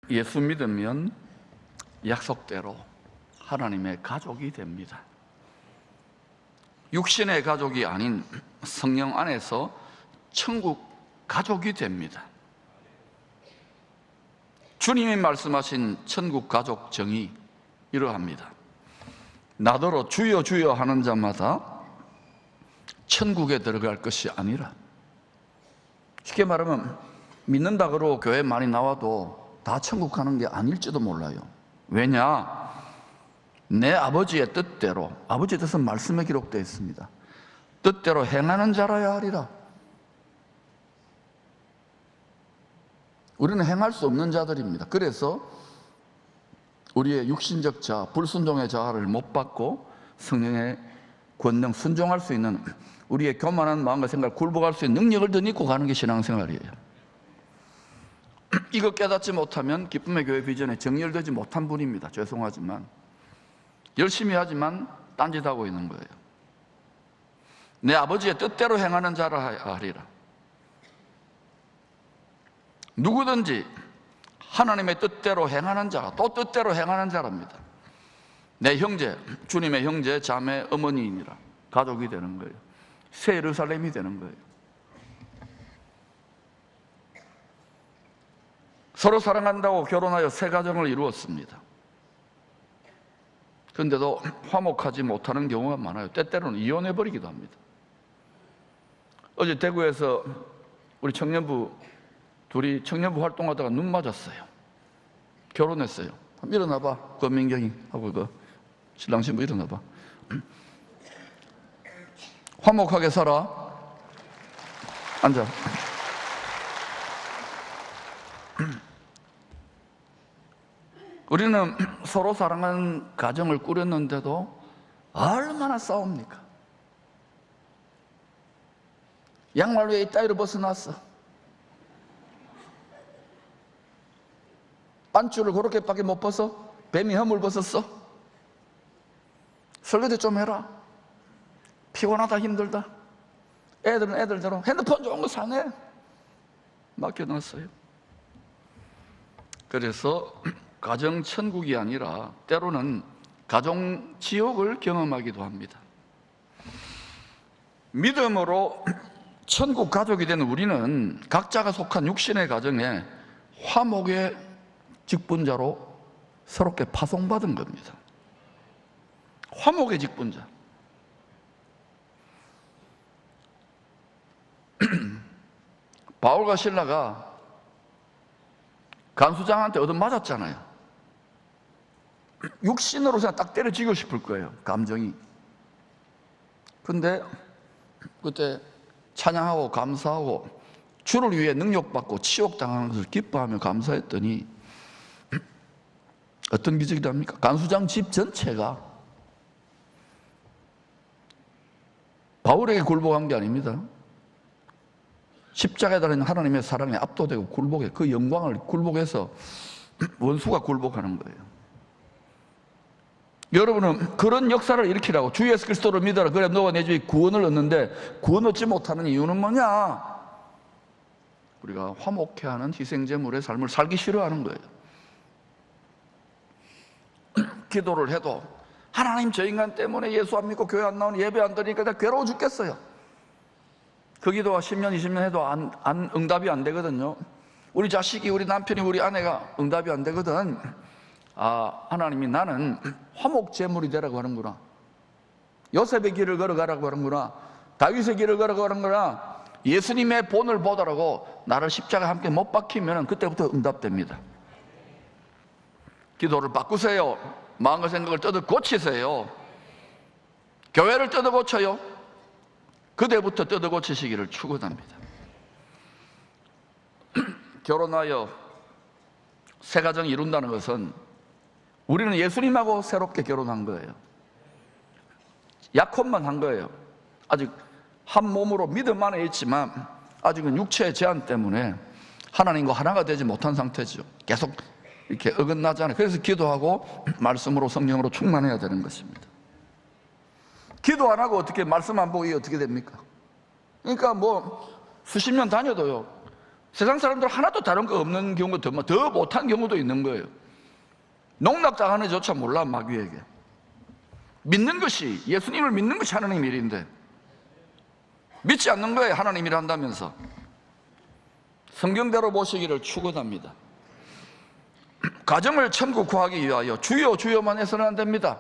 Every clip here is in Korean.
예수 믿으면 약속대로 하나님의 가족이 됩니다. 육신의 가족이 아닌 성령 안에서 천국 가족이 됩니다. 주님이 말씀하신 천국 가족 정의 이러합니다. 나더러 주여 주여 하는 자마다 천국에 들어갈 것이 아니라, 쉽게 말하면 믿는다고 교회 많이 나와도 다 천국 가는 게 아닐지도 몰라요. 왜냐? 내 아버지의 뜻대로, 아버지의 뜻은 말씀에 기록되어 있습니다. 뜻대로 행하는 자라야 하리라. 우리는 행할 수 없는 자들입니다. 그래서 우리의 육신적 자아, 불순종의 자아를 못 받고 성령의 권능, 순종할 수 있는 우리의 교만한 마음과 생각을 굴복할 수 있는 능력을 더 입고 가는 게 신앙생활이에요. 이거 깨닫지 못하면 기쁨의 교회 비전에 정렬되지 못한 분입니다. 죄송하지만 열심히 하지만 딴짓하고 있는 거예요. 내 아버지의 뜻대로 행하는 자라 하리라. 누구든지 하나님의 뜻대로 행하는 자가 또 뜻대로 행하는 자랍니다. 내 형제, 주님의 형제, 자매, 어머니이니라. 가족이 되는 거예요. 새 예루살렘이 되는 거예요. 서로 사랑한다고 결혼하여 새 가정을 이루었습니다. 그런데도 화목하지 못하는 경우가 많아요. 때때로는 이혼해버리기도 합니다. 어제 대구에서 우리 청년부 둘이 청년부 활동하다가 눈 맞았어요. 결혼했어요. 일어나봐, 권민경이 하고 그 신랑 신부 일어나봐. 화목하게 살아. 앉아. 우리는 서로 사랑하는 가정을 꾸렸는데도 얼마나 싸웁니까? 양말 위에 이따위로 벗어났어. 반줄을 그렇게밖에 못 벗어? 뱀이 허물 벗었어? 설거지 좀 해라. 피곤하다, 힘들다. 애들은 애들대로 핸드폰 좋은 거 사네. 맡겨놨어요. 그래서 가정 천국이 아니라 때로는 가정 지옥을 경험하기도 합니다. 믿음으로 천국 가족이 된 우리는 각자가 속한 육신의 가정에 화목의 직분자로 새롭게 파송받은 겁니다. 화목의 직분자. 바울과 실라가 간수장한테 얻어맞았잖아요. 육신으로 그냥 딱 때려치고 싶을 거예요, 감정이. 근데 그때 찬양하고 감사하고 주를 위해 능력받고 치욕당하는 것을 기뻐하며 감사했더니 어떤 기적이 납니까? 간수장 집 전체가 바울에게 굴복한 게 아닙니다. 십자가에 달린 하나님의 사랑에 압도되고 굴복해, 그 영광을 굴복해서 원수가 굴복하는 거예요. 여러분은 그런 역사를 일으키라고 주 예수 그리스도를 믿어라. 그래 너와 내 집이 구원을 얻는데 구원 얻지 못하는 이유는 뭐냐? 우리가 화목해 하는 희생제물의 삶을 살기 싫어하는 거예요. 기도를 해도 하나님 저 인간 때문에 예수 안 믿고 교회 안 나오니 예배 안 드리니까 내가 괴로워 죽겠어요. 그 기도가 10년, 20년 해도 응답이 안 되거든요. 우리 자식이, 우리 남편이, 우리 아내가 응답이 안 되거든. 아, 하나님이 나는 화목제물이 되라고 하는구나. 요셉의 길을 걸어가라고 하는구나. 다윗의 길을 걸어가는구나. 예수님의 본을 보더라고 나를 십자가에 함께 못 박히면 그때부터 응답됩니다. 기도를 바꾸세요. 마음과 생각을 뜯어 고치세요. 교회를 뜯어 고쳐요. 그때부터 뜯어 고치시기를 축원합니다. 결혼하여 새 가정 이룬다는 것은 우리는 예수님하고 새롭게 결혼한 거예요. 약혼만 한 거예요. 아직 한 몸으로 믿음 안에 있지만 아직은 육체의 제한 때문에 하나님과 하나가 되지 못한 상태죠. 계속 이렇게 어긋나잖아요. 그래서 기도하고 말씀으로 성령으로 충만해야 되는 것입니다. 기도 안 하고 어떻게 말씀 안 보고 이게 어떻게 됩니까? 그러니까 뭐 수십 년 다녀도요 세상 사람들 하나도 다른 거 없는 경우도 더 못한 경우도 있는 거예요. 농락당하는 조차 몰라, 마귀에게. 믿는 것이, 예수님을 믿는 것이 하나님 일인데 믿지 않는 거예요, 하나님 일한다면서. 성경대로 보시기를 축원합니다. 가정을 천국 구하기 위하여 주여 주여만 해서는 안 됩니다.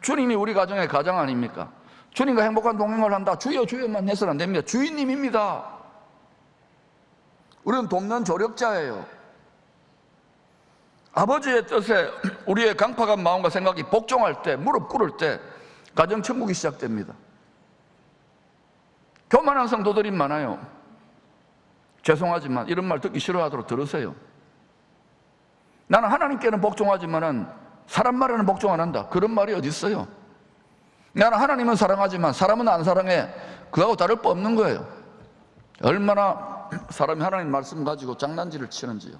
주님이 우리 가정의 가장 아닙니까? 주님과 행복한 동행을 한다, 주여 주여만 해서는 안 됩니다. 주인님입니다. 우리는 돕는 조력자예요. 아버지의 뜻에 우리의 강팍한 마음과 생각이 복종할 때, 무릎 꿇을 때 가정 천국이 시작됩니다. 교만한 성도들이 많아요. 죄송하지만 이런 말 듣기 싫어하도록 들으세요. 나는 하나님께는 복종하지만 사람 말에는 복종 안 한다, 그런 말이 어디 있어요? 나는 하나님은 사랑하지만 사람은 안 사랑해, 그거하고 다를 바 없는 거예요. 얼마나 사람이 하나님 말씀 가지고 장난질을 치는지요.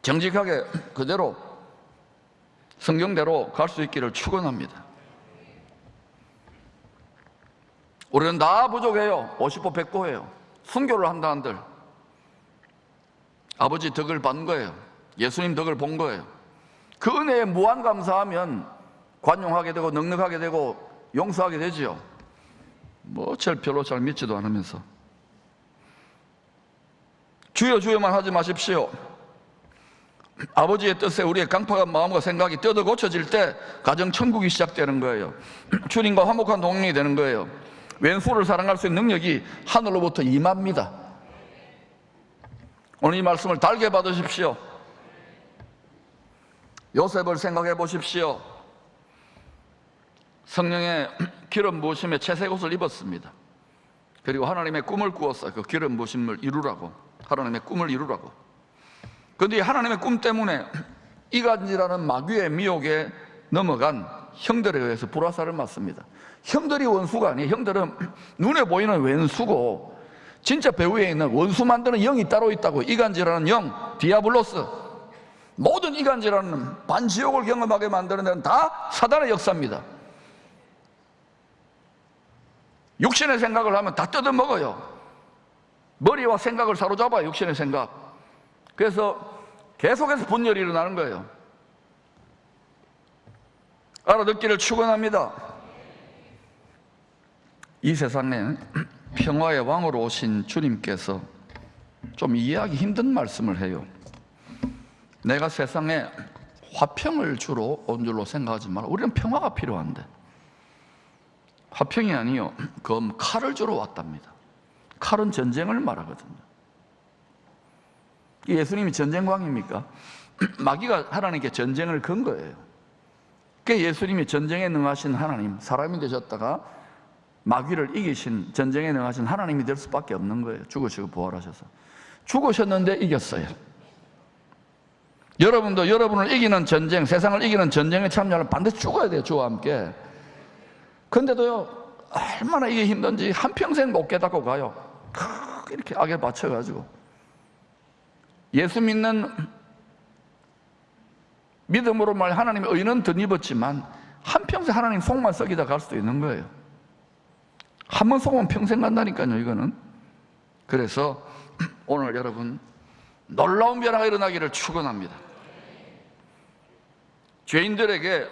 정직하게 그대로 성경대로 갈 수 있기를 축원합니다. 우리는 다 부족해요. 50보 100보예요. 순교를 한다 한들 아버지 덕을 받은 거예요. 예수님 덕을 본 거예요. 그 은혜에 무한 감사하면 관용하게 되고 넉넉하게 되고 용서하게 되지요. 별로 잘 믿지도 않으면서. 주여 주여만 하지 마십시오. 아버지의 뜻에 우리의 강팍한 마음과 생각이 뜯어 고쳐질 때 가정 천국이 시작되는 거예요. 주님과 화목한 동행이 되는 거예요. 왼수를 사랑할 수 있는 능력이 하늘로부터 임합니다. 오늘 이 말씀을 달게 받으십시오. 요셉을 생각해 보십시오. 성령의 기름 부으심에 채색 옷을 입었습니다. 그리고 하나님의 꿈을 꾸었어요. 그 기름 부으심을 이루라고, 하나님의 꿈을 이루라고. 그런데 하나님의 꿈 때문에 이간질하는 마귀의 미혹에 넘어간 형들에 의해서 불화살을 맞습니다. 형들이 원수가 아니에요. 형들은 눈에 보이는 왼수고 진짜 배후에 있는 원수 만드는 영이 따로 있다고. 이간질하는 영, 디아블로스. 모든 이간질하는 반지옥을 경험하게 만드는 데는 다 사단의 역사입니다. 육신의 생각을 하면 다 뜯어먹어요. 머리와 생각을 사로잡아요, 육신의 생각. 그래서 계속해서 분열이 일어나는 거예요. 알아듣기를 축원합니다. 이 세상에 평화의 왕으로 오신 주님께서 좀 이해하기 힘든 말씀을 해요. 내가 세상에 화평을 주러 온 줄로 생각하지 마라. 우리는 평화가 필요한데 화평이 아니요, 칼을 주러 왔답니다. 칼은 전쟁을 말하거든요. 예수님이 전쟁광입니까? 마귀가 하나님께 전쟁을 건 거예요. 그게 예수님이 전쟁에 능하신 하나님, 사람이 되셨다가 마귀를 이기신, 전쟁에 능하신 하나님이 될 수밖에 없는 거예요. 죽으시고 부활하셔서. 죽으셨는데 이겼어요. 여러분도 여러분을 이기는 전쟁, 세상을 이기는 전쟁에 참여하면 반드시 죽어야 돼요, 주와 함께. 근데도요, 얼마나 이게 힘든지 한평생 못 깨닫고 가요. 이렇게 악에 받쳐가지고. 예수 믿는 믿음으로 말 하나님의 의는 덧입었지만 한평생 하나님 속만 썩이다 갈 수도 있는 거예요. 한 번 속으면 평생 간다니까요, 이거는. 그래서 오늘 여러분 놀라운 변화가 일어나기를 축원합니다. 죄인들에게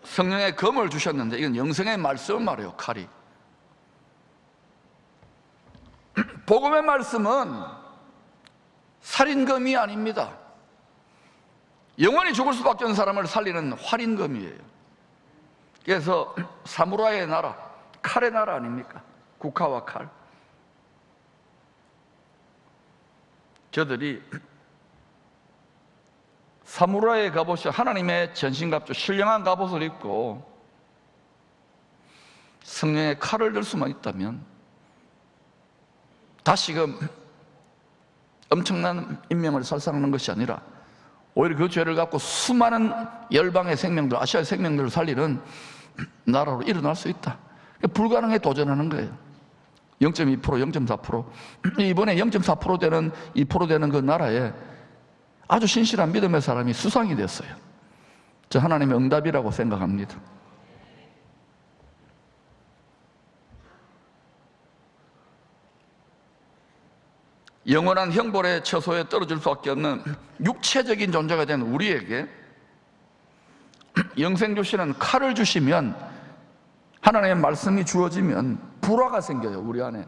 성령의 검을 주셨는데 이건 영생의 말씀을 말해요, 칼이. 복음의 말씀은 살인검이 아닙니다. 영원히 죽을 수밖에 없는 사람을 살리는 활인검이에요. 그래서 사무라이의 나라, 칼의 나라 아닙니까? 국화와 칼. 저들이 사무라이의 갑옷이 하나님의 전신갑주, 신령한 갑옷을 입고 성령의 칼을 들 수만 있다면 다시금 엄청난 인명을 살상하는 것이 아니라 오히려 그 죄를 갖고 수많은 열방의 생명들, 아시아의 생명들을 살리는 나라로 일어날 수 있다. 불가능에 도전하는 거예요. 0.2%, 0.4%. 이번에 0.4% 되는, 2% 되는 그 나라에 아주 신실한 믿음의 사람이 수상이 됐어요. 저 하나님의 응답이라고 생각합니다. 영원한 형벌의 처소에 떨어질 수밖에 없는 육체적인 존재가 된 우리에게 영생 주시는 칼을 주시면, 하나님의 말씀이 주어지면 불화가 생겨요. 우리 안에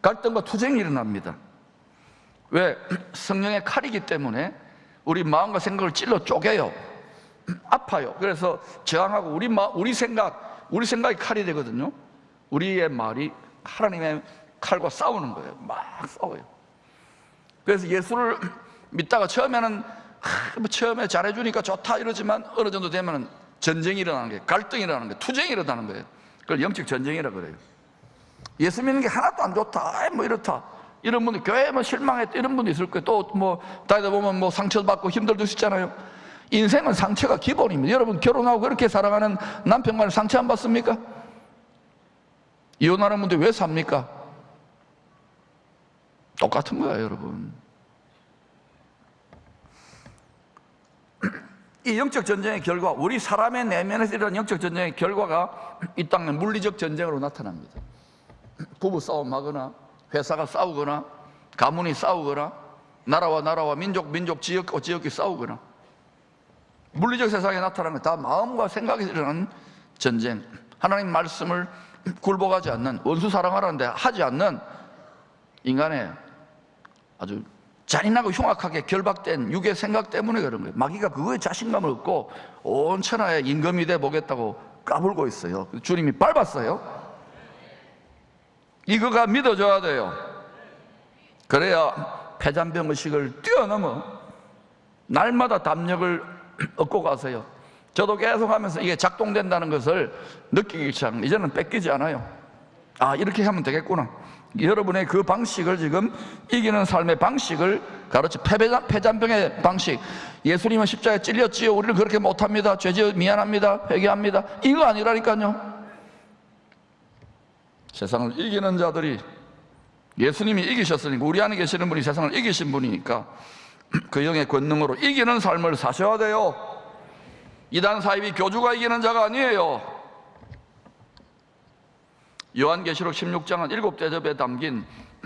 갈등과 투쟁이 일어납니다. 왜? 성령의 칼이기 때문에 우리 마음과 생각을 찔러 쪼개요. 아파요. 그래서 저항하고 우리 생각이 칼이 되거든요. 우리의 말이 하나님의 칼과 싸우는 거예요. 막 싸워요. 그래서 예수를 믿다가 처음에 잘해주니까 좋다 이러지만 어느 정도 되면 전쟁이 일어나는 거예요. 갈등이 일어나는 거예요. 투쟁이 일어나는 거예요. 그걸 영적 전쟁이라고 그래요. 예수 믿는 게 하나도 안 좋다, 뭐 이렇다, 이런 분들, 교회에 뭐 실망했다 이런 분도 있을 거예요. 또 뭐 다니다 보면 뭐 상처받고 힘들도 있잖아요. 인생은 상처가 기본입니다. 여러분 결혼하고 그렇게 사랑하는 남편과는 상처 안 받습니까? 이혼하는 분들 왜 삽니까? 똑같은 거야, 여러분. 이 영적 전쟁의 결과, 우리 사람의 내면에서 일어난 영적 전쟁의 결과가 이 땅의 물리적 전쟁으로 나타납니다. 부부 싸움하거나, 회사가 싸우거나, 가문이 싸우거나, 나라와 민족, 지역이 싸우거나, 물리적 세상에 나타나는 건 다 마음과 생각에서 일어나는 전쟁. 하나님 말씀을 굴복하지 않는, 원수 사랑하라는데 하지 않는 인간의 아주 잔인하고 흉악하게 결박된 육의 생각 때문에 그런 거예요. 마귀가 그거에 자신감을 얻고 온 천하에 임금이 돼 보겠다고 까불고 있어요. 주님이 밟았어요. 이거가 믿어져야 돼요. 그래야 폐잔병의식을 뛰어넘어 날마다 담력을 얻고 가세요. 저도 계속 하면서 이게 작동된다는 것을 느끼기 시작합니다. 이제는 뺏기지 않아요. 아, 이렇게 하면 되겠구나. 여러분의 그 방식을, 지금 이기는 삶의 방식을 가르쳐, 폐잔병의 방식. 예수님은 십자가에 찔렸지요, 우리는 그렇게 못합니다, 죄지어 미안합니다, 회개합니다, 이거 아니라니까요. 세상을 이기는 자들이, 예수님이 이기셨으니까, 우리 안에 계시는 분이 세상을 이기신 분이니까 그 영의 권능으로 이기는 삶을 사셔야 돼요. 이단 사입이 교주가 이기는 자가 아니에요. 요한계시록 16장은 7대접에 담긴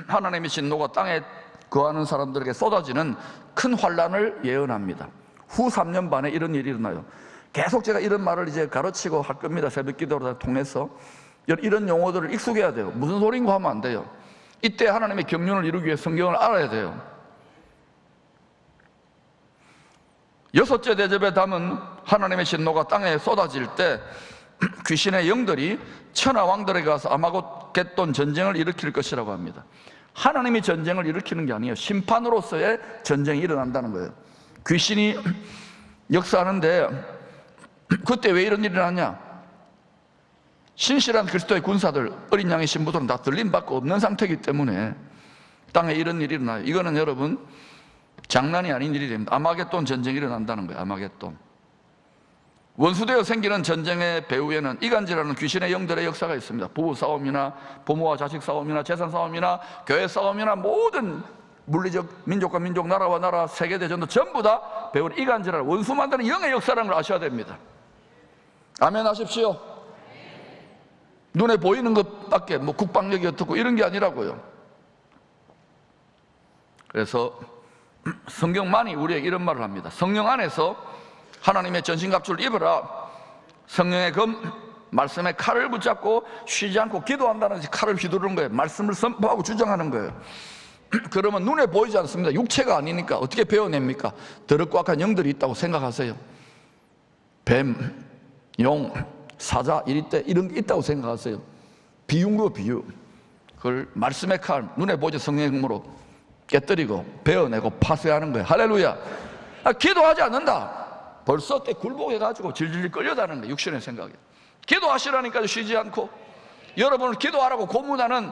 하나님의 진노가 땅에 거하는 사람들에게 쏟아지는 큰 환란을 예언합니다. 후 3년 반에 이런 일이 일어나요. 계속 제가 이런 말을 이제 가르치고 할 겁니다. 새벽 기도를 통해서 이런 용어들을 익숙해야 돼요. 무슨 소린가 하면 안 돼요. 이때 하나님의 경륜을 이루기 위해 성경을 알아야 돼요. 6째 대접에 담은 하나님의 진노가 땅에 쏟아질 때 귀신의 영들이 천하 왕들에게 가서 아마겟돈 전쟁을 일으킬 것이라고 합니다. 하나님이 전쟁을 일으키는 게 아니에요. 심판으로서의 전쟁이 일어난다는 거예요. 귀신이 역사하는데 그때 왜 이런 일이 일어나냐? 신실한 그리스도의 군사들, 어린 양의 신부들은 다 들림받고 없는 상태이기 때문에 땅에 이런 일이 일어나요. 이거는 여러분 장난이 아닌 일이 됩니다. 아마겟돈 전쟁이 일어난다는 거예요. 아마겟돈. 원수되어 생기는 전쟁의 배후에는 이간질하는 귀신의 영들의 역사가 있습니다. 부부 싸움이나 부모와 자식 싸움이나 재산 싸움이나 교회 싸움이나 모든 물리적 민족과 민족, 나라와 나라, 세계대전도 전부 다 배우는 이간질하는 원수 만드는 영의 역사라는 걸 아셔야 됩니다. 아멘 하십시오. 눈에 보이는 것밖에 뭐 국방력이 어떻고 이런 게 아니라고요. 그래서 성경만이 우리에게 이런 말을 합니다. 성령 안에서 하나님의 전신갑주를 입어라. 성령의 말씀의 칼을 붙잡고 쉬지 않고 기도한다는 칼을 휘두르는 거예요. 말씀을 선포하고 주장하는 거예요. 그러면 눈에 보이지 않습니다. 육체가 아니니까 어떻게 배워냅니까? 더럽고 악한 영들이 있다고 생각하세요. 뱀, 용, 사자, 이리떼 이런 게 있다고 생각하세요. 비유로 비유. 그걸 말씀의 칼, 눈에 보이지 성령의 힘으로 깨뜨리고 베어내고 파쇄하는 거예요. 할렐루야. 기도하지 않는다. 벌써 때 굴복해가지고 질질 끌려다는 거예요. 육신의 생각에. 기도하시라니까요. 쉬지 않고. 여러분을 기도하라고 고문하는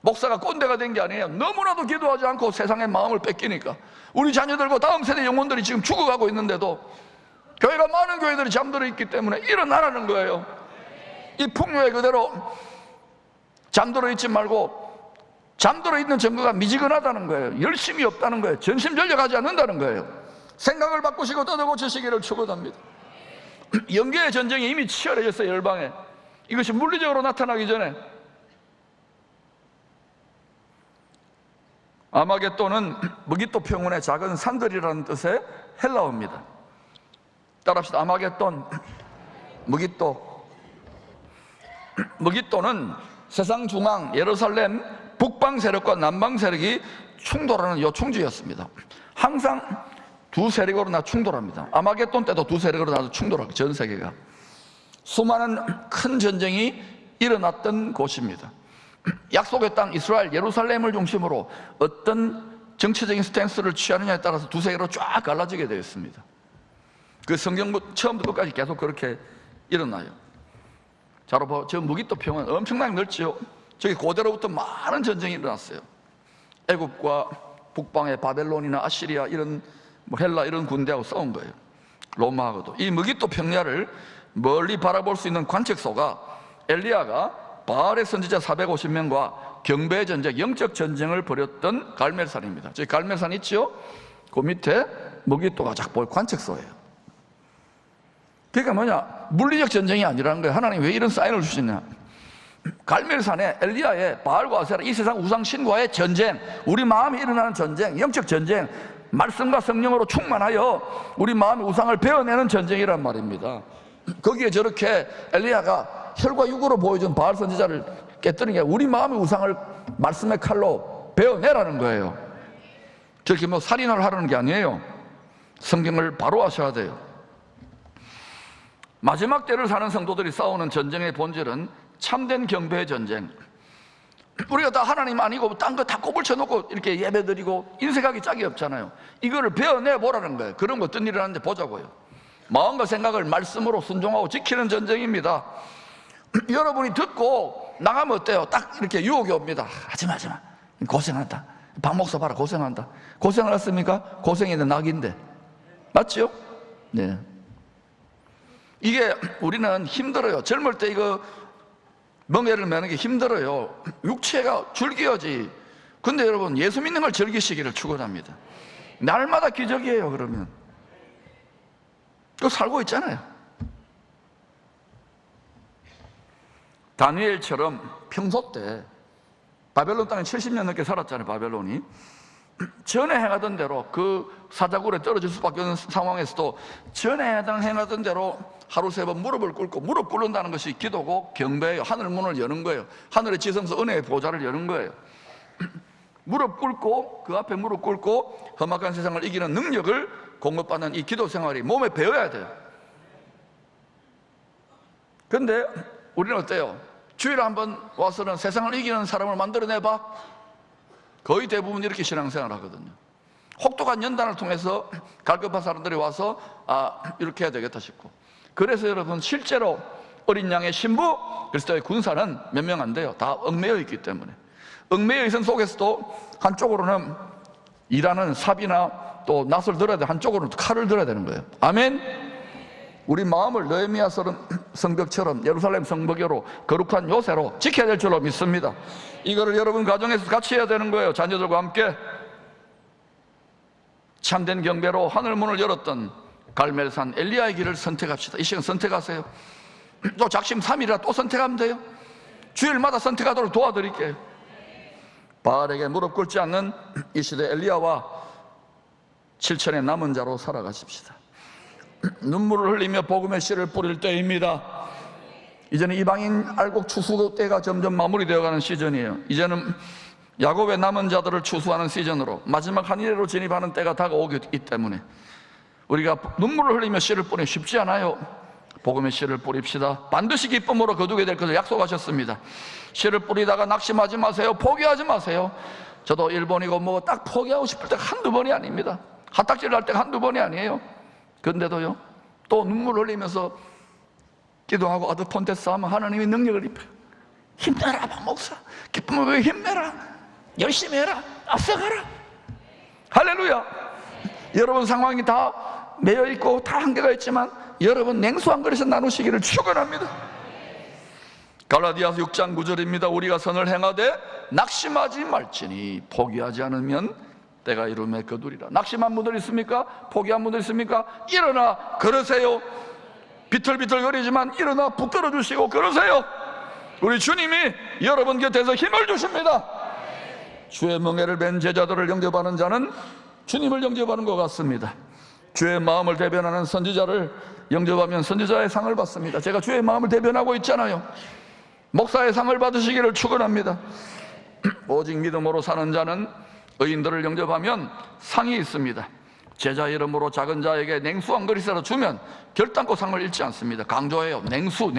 목사가 꼰대가 된 게 아니에요. 너무나도 기도하지 않고 세상의 마음을 뺏기니까. 우리 자녀들과 다음 세대 영혼들이 지금 죽어가고 있는데도 교회가, 많은 교회들이 잠들어 있기 때문에 일어나라는 거예요. 이 풍요에 그대로 잠들어 있지 말고, 잠들어 있는 증거가 미지근하다는 거예요. 열심이 없다는 거예요. 전심전력하지 않는다는 거예요. 생각을 바꾸시고 떠들고치시기를 축원합니다. 영계의 전쟁이 이미 치열해졌어요. 열방에. 이것이 물리적으로 나타나기 전에 아마겟돈은 무기토 평원의 작은 산들이라는 뜻의 헬라어입니다. 따라합시다. 아마겟돈, 무기토. 무기토는 세상 중앙 예루살렘 북방 세력과 남방 세력이 충돌하는 요충지였습니다. 항상 두 세력으로 나 충돌합니다. 아마겟돈 때도 두 세력으로 나도 충돌하고, 전 세계가 수많은 큰 전쟁이 일어났던 곳입니다. 약속의 땅 이스라엘 예루살렘을 중심으로 어떤 정치적인 스탠스를 취하느냐에 따라서 두 세계로 쫙 갈라지게 되어 있습니다. 그 성경 처음부터 끝까지 계속 그렇게 일어나요. 자, 여러분, 저 무기토 평원 엄청나게 넓죠. 저기 고대로부터 많은 전쟁이 일어났어요. 애굽과 북방의 바벨론이나 아시리아 이런 헬라 이런 군대하고 싸운 거예요. 로마하고도. 이 무기토 평야를 멀리 바라볼 수 있는 관측소가 엘리야가 바알의 선지자 450명과 경배 전쟁, 영적 전쟁을 벌였던 갈멜산입니다. 저기 갈멜산 있죠? 그 밑에 무기토가 쫙 보일 관측소예요. 그러니까 뭐냐? 물리적 전쟁이 아니라는 거예요. 하나님 왜 이런 사인을 주시냐? 갈멜산에 엘리야의 바알과 아세라, 이 세상 우상 신과의 전쟁, 우리 마음에 일어나는 전쟁, 영적 전쟁, 말씀과 성령으로 충만하여 우리 마음의 우상을 베어내는 전쟁이란 말입니다. 거기에 저렇게 엘리야가 혈과 육으로 보여준 바알 선지자를 깨뜨리는 게 우리 마음의 우상을 말씀의 칼로 베어내라는 거예요. 저렇게 뭐 살인을 하라는 게 아니에요. 성경을 바로 아셔야 돼요. 마지막 때를 사는 성도들이 싸우는 전쟁의 본질은 참된 경배의 전쟁. 우리가 다 하나님 아니고 딴 거 다 꼽을 쳐놓고 이렇게 예배드리고 인색하기 짝이 없잖아요. 이거를 베어내보라는 거예요. 그런 거 어떤 일을 하는지 보자고요. 마음과 생각을 말씀으로 순종하고 지키는 전쟁입니다. 여러분이 듣고 나가면 어때요? 딱 이렇게 유혹이 옵니다. 하지마, 하지마. 고생한다. 박 목사 봐라, 고생한다. 고생을 했습니까? 고생인데 낙인데. 맞죠? 네. 이게 우리는 힘들어요. 젊을 때 이거 멍에를 매는 게 힘들어요. 육체가 즐겨야지. 근데 여러분, 예수 믿는 걸 즐기시기를 축원합니다. 날마다 기적이에요. 그러면 또 살고 있잖아요. 다니엘처럼 평소 때 바벨론 땅에 70년 넘게 살았잖아요. 바벨론이 전에 행하던 대로 그 사자굴에 떨어질 수밖에 없는 상황에서도 전에 행하던 대로 하루 세 번 무릎을 꿇고, 무릎 꿇는다는 것이 기도고 경배예요. 하늘 문을 여는 거예요. 하늘의 지성소 은혜의 보좌를 여는 거예요. 무릎 꿇고, 그 앞에 무릎 꿇고 험악한 세상을 이기는 능력을 공급받는 이 기도 생활이 몸에 배어야 돼요. 근데 우리는 어때요? 주일에 한번 와서는 세상을 이기는 사람을 만들어내봐. 거의 대부분 이렇게 신앙생활을 하거든요. 혹독한 연단을 통해서 갈급한 사람들이 와서 이렇게 해야 되겠다 싶고. 그래서 여러분, 실제로 어린 양의 신부 그리스도의 군사는 몇 명 안 돼요. 다 얽매여 있기 때문에. 얽매여 있는 속에서도 한쪽으로는 일하는 삽이나 또 낫을 들어야 돼, 한쪽으로는 칼을 들어야 되는 거예요. 아멘. 우리 마음을 느헤미야 성벽처럼 예루살렘 성벽으로 거룩한 요새로 지켜야 될 줄로 믿습니다. 이거를 여러분 가정에서 같이 해야 되는 거예요. 자녀들과 함께. 참된 경배로 하늘문을 열었던 갈멜산 엘리야의 길을 선택합시다. 이 시간 선택하세요. 또 작심 3일이라 또 선택하면 돼요. 주일마다 선택하도록 도와드릴게요. 바알에게 무릎 꿇지 않는 이 시대 엘리야와 7천의 남은 자로 살아가십시다. 눈물을 흘리며 복음의 씨를 뿌릴 때입니다. 이제는 이방인 알곡 추수 때가 점점 마무리되어가는 시즌이에요. 이제는 야곱의 남은 자들을 추수하는 시즌으로 마지막 한 일회로 진입하는 때가 다가오기 때문에 우리가 눈물을 흘리며 씨를 뿌리기 쉽지 않아요. 복음의 씨를 뿌립시다. 반드시 기쁨으로 거두게 될 것을 약속하셨습니다. 씨를 뿌리다가 낙심하지 마세요. 포기하지 마세요. 저도 일본이고 뭐 딱 포기하고 싶을 때가 한두 번이 아닙니다. 핫딱지를 할 때가 한두 번이 아니에요. 근데도요, 또 눈물 흘리면서 기도하고 아드폰테스 하면 하나님이 능력을 입혀요. 힘내라, 박 목사. 기쁨을 왜 힘내라. 열심히 해라. 앞서가라. 할렐루야. 여러분 상황이 다 매여있고 다 한계가 있지만 여러분 냉수 한 그릇에 나누시기를 축원합니다. 갈라디아서 6장 9절입니다. 우리가 선을 행하되 낙심하지 말지니 포기하지 않으면 때가 이름에 거두리라. 낙심한 분들 있습니까? 포기한 분들 있습니까? 일어나 걸으세요. 비틀비틀거리지만 일어나 붙들어 주시고 걸으세요. 우리 주님이 여러분 곁에서 힘을 주십니다. 주의 멍에를 벤 제자들을 영접하는 자는 주님을 영접하는 것 같습니다. 주의 마음을 대변하는 선지자를 영접하면 선지자의 상을 받습니다. 제가 주의 마음을 대변하고 있잖아요. 목사의 상을 받으시기를 축원합니다. 오직 믿음으로 사는 자는 의인들을 영접하면 상이 있습니다. 제자 이름으로 작은 자에게 냉수 한 그릇이라도 주면 결단코 상을 잃지 않습니다. 강조해요. 냉수.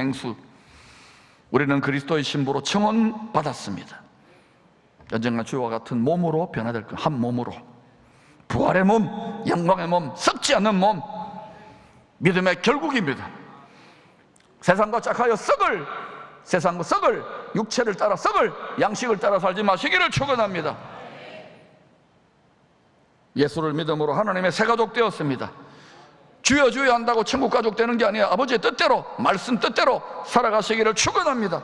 우리는 그리스도의 신부로 청혼 받았습니다. 언젠가 주와 같은 몸으로 변화될 것, 한 몸으로. 부활의 몸, 영광의 몸, 썩지 않는 몸, 믿음의 결국입니다. 세상과 짝하여 세상과 썩을, 육체를 따라 썩을, 양식을 따라 살지 마시기를 축원합니다. 예수를 믿음으로 하나님의 새 가족 되었습니다. 주여 주여 한다고 천국 가족 되는 게 아니에요. 아버지의 뜻대로, 말씀 뜻대로 살아가시기를 축원합니다.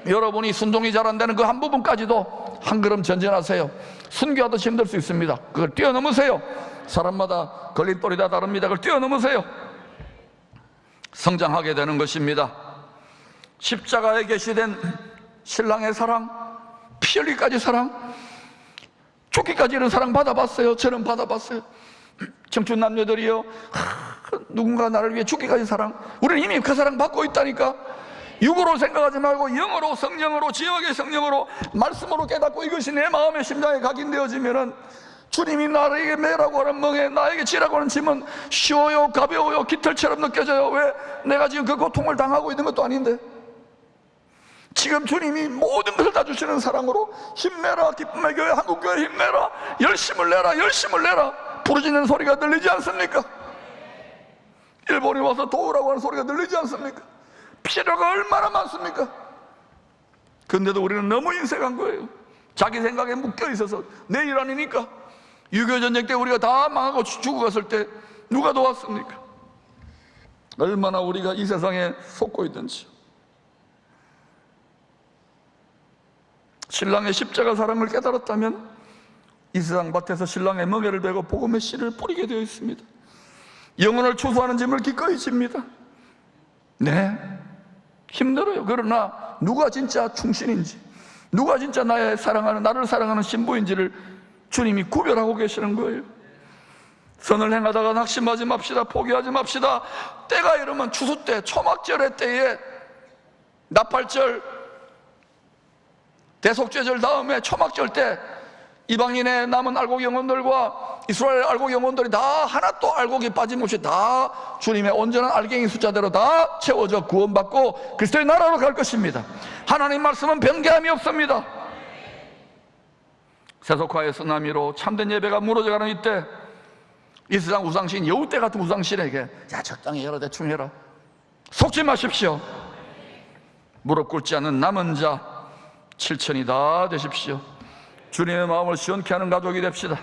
여러분이 순종이 잘 안 되는 그 한 부분까지도 한 걸음 전진하세요. 순교하듯이 힘들 수 있습니다. 그걸 뛰어넘으세요. 사람마다 걸림돌이 다 다릅니다. 그걸 뛰어넘으세요. 성장하게 되는 것입니다. 십자가에 계시된 신랑의 사랑, 피 흘리기까지 사랑, 죽기까지 이런 사랑 받아봤어요. 저는 받아봤어요. 청춘 남녀들이요, 누군가 나를 위해 죽기까지 사랑. 우리는 이미 그 사랑 받고 있다니까. 육으로 생각하지 말고 영으로, 성령으로, 지역의 성령으로, 말씀으로 깨닫고 이것이 내 마음의 심장에 각인되어지면은 주님이 나에게 매라고 하는 멍에, 나에게 지라고 하는 짐은 쉬워요, 가벼워요, 깃털처럼 느껴져요. 왜? 내가 지금 그 고통을 당하고 있는 것도 아닌데. 지금 주님이 모든 것을 다 주시는 사랑으로 힘내라, 기쁨의 교회, 한국교회 힘내라, 열심을 내라, 열심을 내라. 부르짖는 소리가 들리지 않습니까? 일본이 와서 도우라고 하는 소리가 들리지 않습니까? 필요가 얼마나 많습니까? 근데도 우리는 너무 인색한 거예요. 자기 생각에 묶여 있어서 내일 아니니까. 6.25 전쟁 때 우리가 다 망하고 죽어갔을 때 누가 도왔습니까? 얼마나 우리가 이 세상에 속고 있든지. 신랑의 십자가 사랑을 깨달았다면 이 세상 밭에서 신랑의 멍에를 베고 복음의 씨를 뿌리게 되어 있습니다. 영혼을 추수하는 짐을 기꺼이 집니다. 네, 힘들어요. 그러나 누가 진짜 충신인지, 누가 진짜 나를 사랑하는 신부인지를 주님이 구별하고 계시는 거예요. 선을 행하다가 낙심하지 맙시다. 포기하지 맙시다. 때가 이르면 추수 때, 초막절의 때에, 나팔절, 대속죄절 다음에 초막절 때 이방인의 남은 알곡 영혼들과 이스라엘 알곡 영혼들이 다 하나 또 알곡이 빠짐없이 다 주님의 온전한 알갱이 숫자대로 다 채워져 구원받고 그리스도의 나라로 갈 것입니다. 하나님 말씀은 변개함이 없습니다. 세속화의 쓰나미로 참된 예배가 무너져가는 이때, 이 세상 우상신, 여우떼 같은 우상신에게 야 적당히 해라, 대충 해라, 속지 마십시오. 무릎 꿇지 않는 남은 자 7천이 다 되십시오. 주님의 마음을 시원케 하는 가족이 됩시다.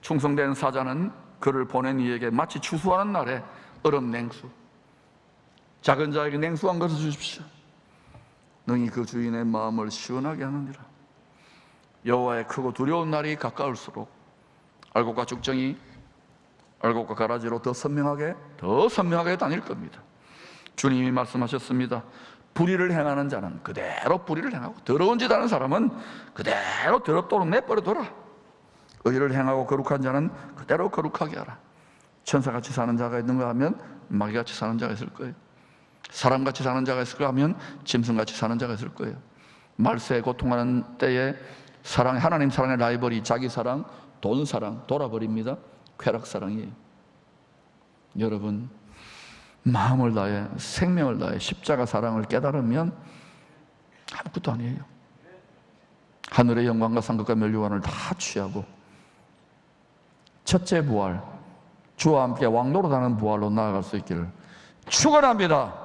충성된 사자는 그를 보낸 이에게 마치 추수하는 날에 얼음 냉수, 작은 자에게 냉수 한 그릇 주십시오. 능히 그 주인의 마음을 시원하게 하느니라. 여호와의 크고 두려운 날이 가까울수록 알곡과 죽정이 알곡과 가라지로 더 선명하게 다닐 겁니다. 주님이 말씀하셨습니다. 불의를 행하는 자는 그대로 불의를 행하고, 더러운 짓 하는 사람은 그대로 더럽도록 내버려둬라. 의를 행하고 거룩한 자는 그대로 거룩하게 하라. 천사같이 사는 자가 있는가 하면 마귀같이 사는 자가 있을 거예요. 사람같이 사는 자가 있을까 하면 짐승같이 사는 자가 있을 거예요. 말세에 고통하는 때에 하나님 사랑의 라이벌이 자기 사랑, 돈 사랑 돌아버립니다. 쾌락 사랑이에요. 여러분, 마음을 다해, 생명을 다해 십자가 사랑을 깨달으면 아무것도 아니에요. 하늘의 영광과 상급과 멸류관을 다 취하고 첫째 부활, 주와 함께 왕노릇하는 부활로 나아갈 수 있기를 축원합니다.